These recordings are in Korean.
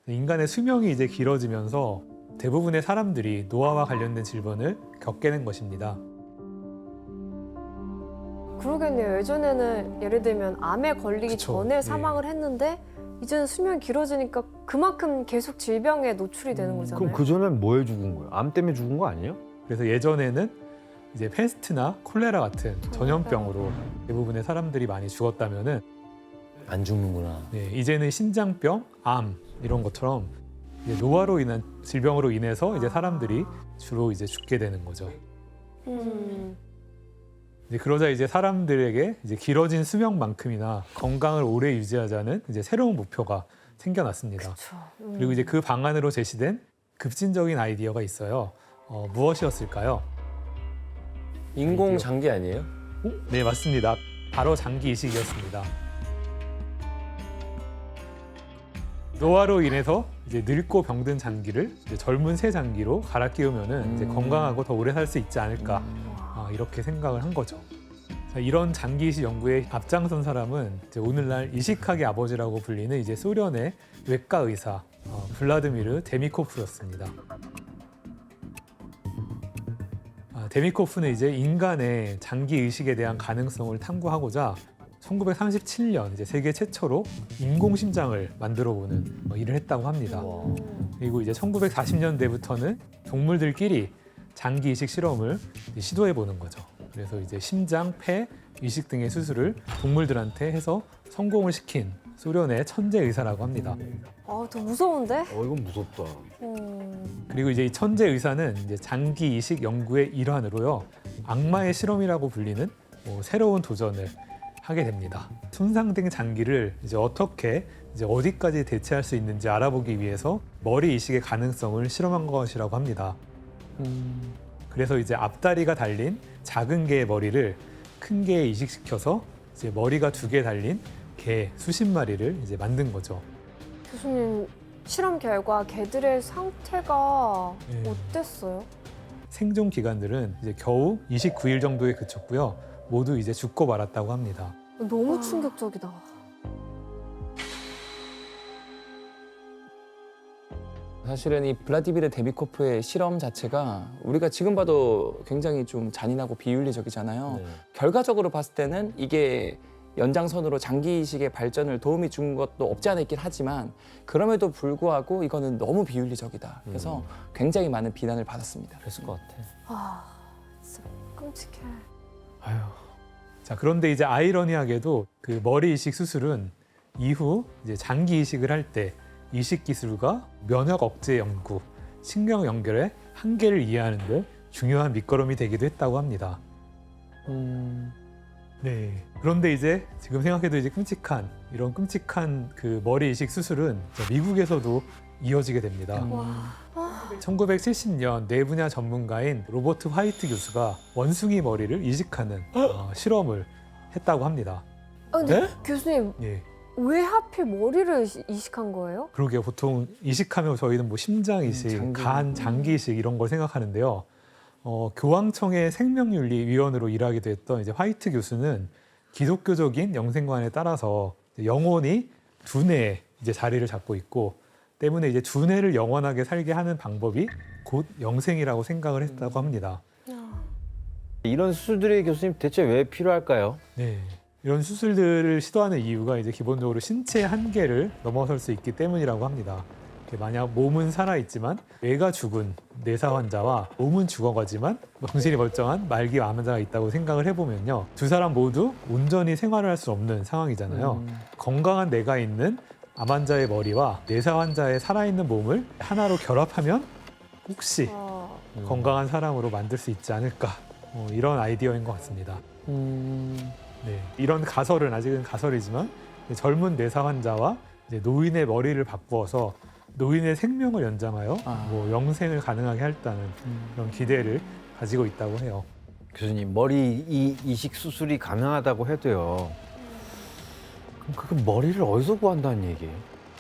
인간의 수명이 이제 길어지면서 대부분의 사람들이 노화와 관련된 질병을 겪게 된 것입니다. 그러겠네요. 예전에는 예를 들면 암에 걸리기 그쵸. 전에 사망을 했는데 이제는 수명이 길어지니까 그만큼 계속 질병에 노출이 되는 거잖아요. 그럼 그 전엔 뭐에 죽은 거예요? 암 때문에 죽은 거 아니에요? 그래서 예전에는 이제 페스트나 콜레라 같은 전염병으로 대부분의 사람들이 많이 죽었다면은 안 죽는구나. 이제는 신장병, 암 이런 것처럼 이제 노화로 인한 질병으로 인해서 이제 사람들이 주로 이제 죽게 되는 거죠. 이제 그러자 이제 사람들에게 이제 길어진 수명만큼이나 건강을 오래 유지하자는 이제 새로운 목표가 생겨났습니다. 그쵸. 그리고 이제 그 방안으로 제시된 급진적인 아이디어가 있어요. 무엇이었을까요? 인공 장기 아니에요? 네, 맞습니다. 바로 장기 이식이었습니다. 노화로 인해서 이제 늙고 병든 장기를 이제 젊은 새 장기로 갈아 끼우면은 이제 건강하고 더 오래 살 수 있지 않을까 이렇게 생각을 한 거죠. 자, 이런 장기 이식 연구에 앞장선 사람은 이제 오늘날 이식학의 아버지라고 불리는 이제 소련의 외과 의사 블라드미르 데미코프였습니다. 데미코프는 이제 인간의 장기 의식에 대한 가능성을 탐구하고자 1937년 이제 세계 최초로 인공 심장을 만들어보는 일을 했다고 합니다. 그리고 이제 1940년대부터는 동물들끼리 장기 이식 실험을 시도해보는 거죠. 그래서 이제 심장, 폐, 이식 등의 수술을 동물들한테 해서 성공을 시킨 소련의 천재 의사라고 합니다. 더 무서운데? 이건 무섭다. 그리고 이제 이 천재 의사는 이제 장기 이식 연구의 일환으로요, 악마의 실험이라고 불리는 새로운 도전을 하게 됩니다. 손상된 장기를 이제 어떻게 이제 어디까지 대체할 수 있는지 알아보기 위해서 머리 이식의 가능성을 실험한 것이라고 합니다. 그래서 이제 앞다리가 달린 작은 개의 머리를 큰 개에 이식시켜서 이제 머리가 2개 달린 개 수십 마리를 이제 만든 거죠. 교수님, 실험 결과 개들의 상태가 네. 어땠어요? 생존 기간들은 이제 겨우 29일 정도에 그쳤고요. 모두 이제 죽고 말았다고 합니다. 너무 충격적이다. 사실은 이 블라디미르 데미코프의 실험 자체가 우리가 지금 봐도 굉장히 좀 잔인하고 비윤리적이잖아요. 결과적으로 봤을 때는 이게 연장선으로 장기 이식의 발전을 도움이 준 것도 없지 않아 있긴 하지만 그럼에도 불구하고 이거는 너무 비윤리적이다. 그래서 굉장히 많은 비난을 받았습니다. 그랬을 것 같아. 진짜 끔찍해. 아휴. 자, 그런데 이제 아이러니하게도 그 머리 이식 수술은 이후 이제 장기 이식을 할 때 이식 기술과 면역 억제 연구, 신경 연결의 한계를 이해하는 데 중요한 밑거름이 되기도 했다고 합니다. 네. 그런데 이제 지금 생각해도 이제 이런 끔찍한 그 머리 이식 수술은 미국에서도 이어지게 됩니다. 1970년 뇌 분야 전문가인 로버트 화이트 교수가 원숭이 머리를 이식하는 실험을 했다고 합니다. 근데 교수님, 예. 왜 하필 머리를 이식한 거예요? 그러게요. 보통 이식하면 저희는 뭐 심장 이식, 장기. 간, 장기 이식 이런 걸 생각하는데요. 교황청의 생명윤리위원으로 일하기도 했던 이제 화이트 교수는 기독교적인 영생관에 따라서 영혼이 두뇌에 이제 자리를 잡고 있고 때문에 이제 두뇌를 영원하게 살게 하는 방법이 곧 영생이라고 생각을 했다고 합니다. 이런 수술들이 교수님 대체 왜 필요할까요? 네. 이런 수술들을 시도하는 이유가 이제 기본적으로 신체의 한계를 넘어설 수 있기 때문이라고 합니다. 만약 몸은 살아있지만 뇌가 죽은 뇌사 환자와 몸은 죽어가지만 정신이 멀쩡한 말기 암 환자가 있다고 생각을 해보면요. 두 사람 모두 온전히 생활을 할 수 없는 상황이잖아요. 건강한 뇌가 있는 암 환자의 머리와 뇌사 환자의 살아있는 몸을 하나로 결합하면 혹시 건강한 사람으로 만들 수 있지 않을까, 이런 아이디어인 것 같습니다. 네, 이런 가설은 아직은 가설이지만 젊은 뇌사 환자와 이제 노인의 머리를 바꾸어서 노인의 생명을 연장하여 뭐 영생을 가능하게 할다는 그런 기대를 가지고 있다고 해요. 교수님, 머리 이식 수술이 가능하다고 해도요. 그럼 그 머리를 어디서 구한다는 얘기예요?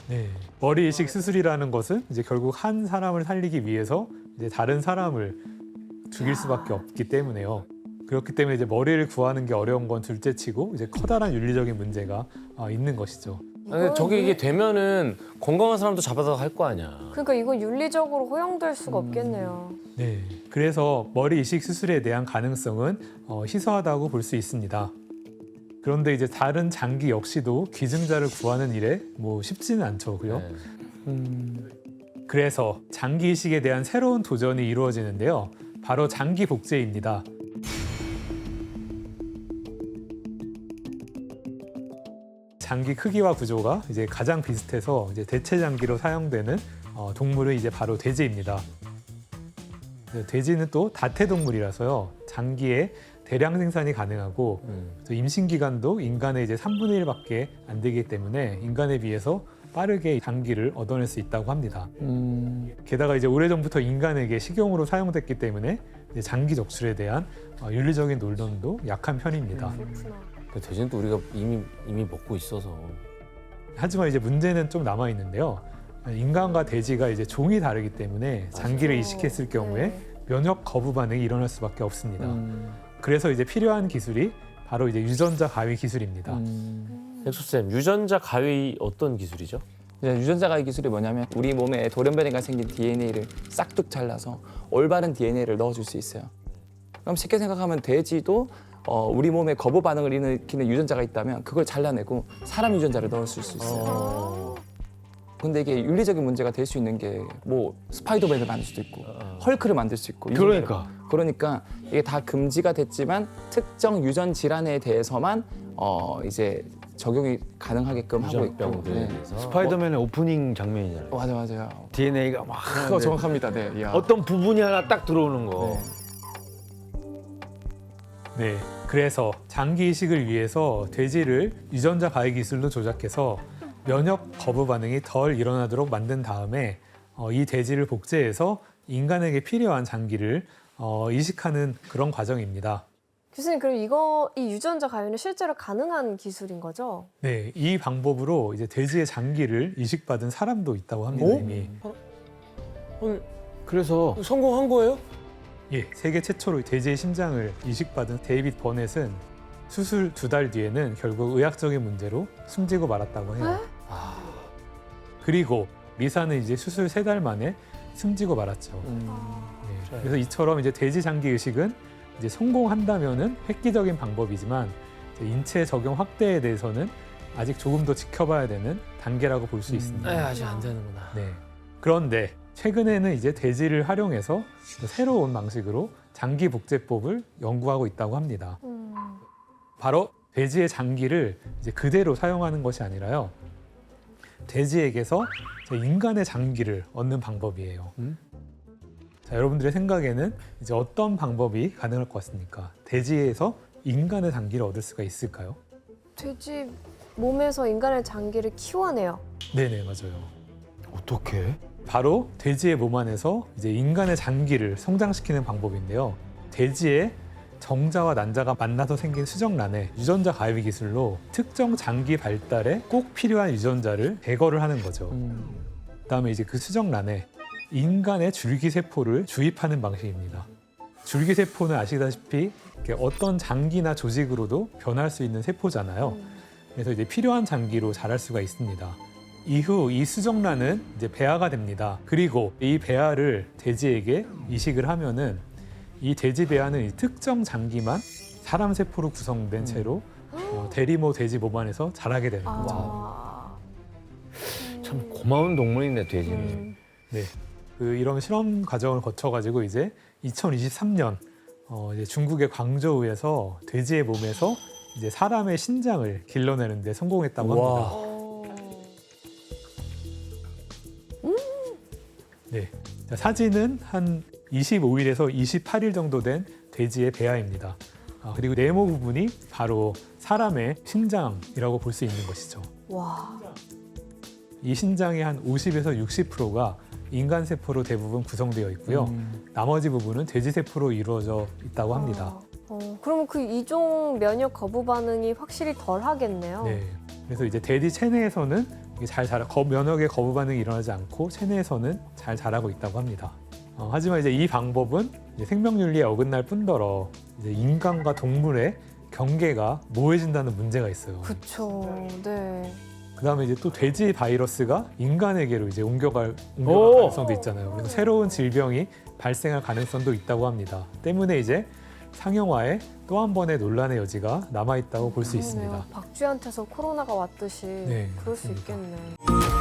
네, 머리 이식 수술이라는 것은 이제 결국 한 사람을 살리기 위해서 이제 다른 사람을 죽일 수밖에 없기 때문에요. 그렇기 때문에 이제 머리를 구하는 게 어려운 건 둘째치고 이제 커다란 윤리적인 문제가 있는 것이죠. 근데 저게 이게 되면은 건강한 사람도 잡아서 할 거 아니야. 그러니까 이건 윤리적으로 허용될 수가 없겠네요. 네. 그래서 머리 이식 수술에 대한 가능성은 희소하다고 볼 수 있습니다. 그런데 이제 다른 장기 역시도 기증자를 구하는 일에 뭐 쉽지는 않죠,고요. 네. 그래서 장기 이식에 대한 새로운 도전이 이루어지는데요. 바로 장기 복제입니다. 장기 크기와 구조가 이제 가장 비슷해서 이제 대체 장기로 사용되는 동물은 이제 바로 돼지입니다. 돼지는 또 다태동물이라서요. 장기의 대량 생산이 가능하고 또 임신 기간도 인간의 이제 3분의 1밖에 안 되기 때문에 인간에 비해서 빠르게 장기를 얻어낼 수 있다고 합니다. 게다가 이제 오래전부터 인간에게 식용으로 사용됐기 때문에 이제 장기 적출에 대한 윤리적인 논란도 약한 편입니다. 그렇구나. 그 돼지는 또 우리가 이미 먹고 있어서. 하지만 이제 문제는 좀 남아 있는데요. 인간과 돼지가 이제 종이 다르기 때문에 장기를 이식했을 경우에 네. 면역 거부 반응이 일어날 수밖에 없습니다. 그래서 이제 필요한 기술이 바로 이제 유전자 가위 기술입니다. 엑소쌤, 유전자 가위 어떤 기술이죠? 이제 유전자 가위 기술이 뭐냐면 우리 몸에 돌연변이가 생긴 DNA를 싹둑 잘라서 올바른 DNA를 넣어줄 수 있어요. 그럼 쉽게 생각하면 돼지도 우리 몸에 거부 반응을 일으키는 유전자가 있다면 그걸 잘라내고 사람 유전자를 넣을 수 있어요. 근데 이게 윤리적인 문제가 될 수 있는 게 뭐 스파이더맨을 만들 수도 있고 헐크를 만들 수 있고 그러니까 이게 다 금지가 됐지만 특정 유전 질환에 대해서만 이제 적용이 가능하게끔 하고 있고. 유전병들에 대해서. 스파이더맨의 오프닝 장면이잖아요. 맞아요. DNA가 막 그거 정확합니다. 네. 이야. 어떤 부분이 하나 딱 들어오는 거. 네. 네, 그래서 장기 이식을 위해서 돼지를 유전자 가위 기술로 조작해서 면역 거부 반응이 덜 일어나도록 만든 다음에 이 돼지를 복제해서 인간에게 필요한 장기를 이식하는 그런 과정입니다. 교수님, 그럼 이 유전자 가위는 실제로 가능한 기술인 거죠? 네, 이 방법으로 이제 돼지의 장기를 이식받은 사람도 있다고 합니다. 이미. 그래서 성공한 거예요? 예, 세계 최초로 돼지의 심장을 이식받은 데이빗 버넷은 수술 2달 뒤에는 결국 의학적인 문제로 숨지고 말았다고 해요. 그리고 리사는 이제 수술 3달 만에 숨지고 말았죠. 네, 그래서 이처럼 이제 돼지 장기 의식은 이제 성공한다면은 획기적인 방법이지만 이제 인체 적용 확대에 대해서는 아직 조금 더 지켜봐야 되는 단계라고 볼 수 있습니다. 아직 안 되는구나. 네. 그런데 최근에는 이제 돼지를 활용해서 새로운 방식으로 장기 복제법을 연구하고 있다고 합니다. 바로 돼지의 장기를 이제 그대로 사용하는 것이 아니라요. 돼지에게서 인간의 장기를 얻는 방법이에요. 자, 여러분들의 생각에는 이제 어떤 방법이 가능할 것 같습니까? 돼지에서 인간의 장기를 얻을 수가 있을까요? 돼지 몸에서 인간의 장기를 키워내요. 네네, 맞아요. 어떻게? 바로 돼지의 몸 안에서 이제 인간의 장기를 성장시키는 방법인데요. 돼지의 정자와 난자가 만나서 생긴 수정란에 유전자 가위 기술로 특정 장기 발달에 꼭 필요한 유전자를 제거를 하는 거죠. 그다음에 이제 그 수정란에 인간의 줄기세포를 주입하는 방식입니다. 줄기세포는 아시다시피 이렇게 어떤 장기나 조직으로도 변할 수 있는 세포잖아요. 그래서 이제 필요한 장기로 자랄 수가 있습니다. 이후 이 수정란은 이제 배아가 됩니다. 그리고 이 배아를 돼지에게 이식을 하면은 이 돼지 배아는 이 특정 장기만 사람 세포로 구성된 채로 대리모 돼지 몸 안에서 자라게 되는 거죠. 참 고마운 동물이네, 돼지는. 네, 이런 실험 과정을 거쳐가지고 이제 2023년 이제 중국의 광저우에서 돼지의 몸에서 이제 사람의 신장을 길러내는데 성공했다고 합니다. 네, 자, 사진은 한 25일에서 28일 정도 된 돼지의 배아입니다. 그리고 네모 부분이 바로 사람의 신장이라고 볼 수 있는 것이죠. 와. 이 신장의 한 50에서 60%가 인간 세포로 대부분 구성되어 있고요. 나머지 부분은 돼지 세포로 이루어져 있다고 합니다. 그러면 그 이종 면역 거부 반응이 확실히 덜 하겠네요. 네, 그래서 이제 돼지 체내에서는 이게 잘 자라, 면역의 거부 반응이 일어나지 않고 체내에서는 잘 자라고 있다고 합니다. 하지만 이제 이 방법은 이제 생명윤리에 어긋날 뿐더러 이제 인간과 동물의 경계가 모호해진다는 문제가 있어요. 그렇죠. 네. 그다음에 이제 또 돼지 바이러스가 인간에게로 이제 옮겨갈 오! 가능성도 있잖아요. 그래서 새로운 질병이 발생할 가능성도 있다고 합니다. 때문에 이제 상용화에 또 한 번의 논란의 여지가 남아 있다고 볼 수 있습니다. 박쥐한테서 코로나가 왔듯이 네, 그럴 수 맞습니다. 있겠네.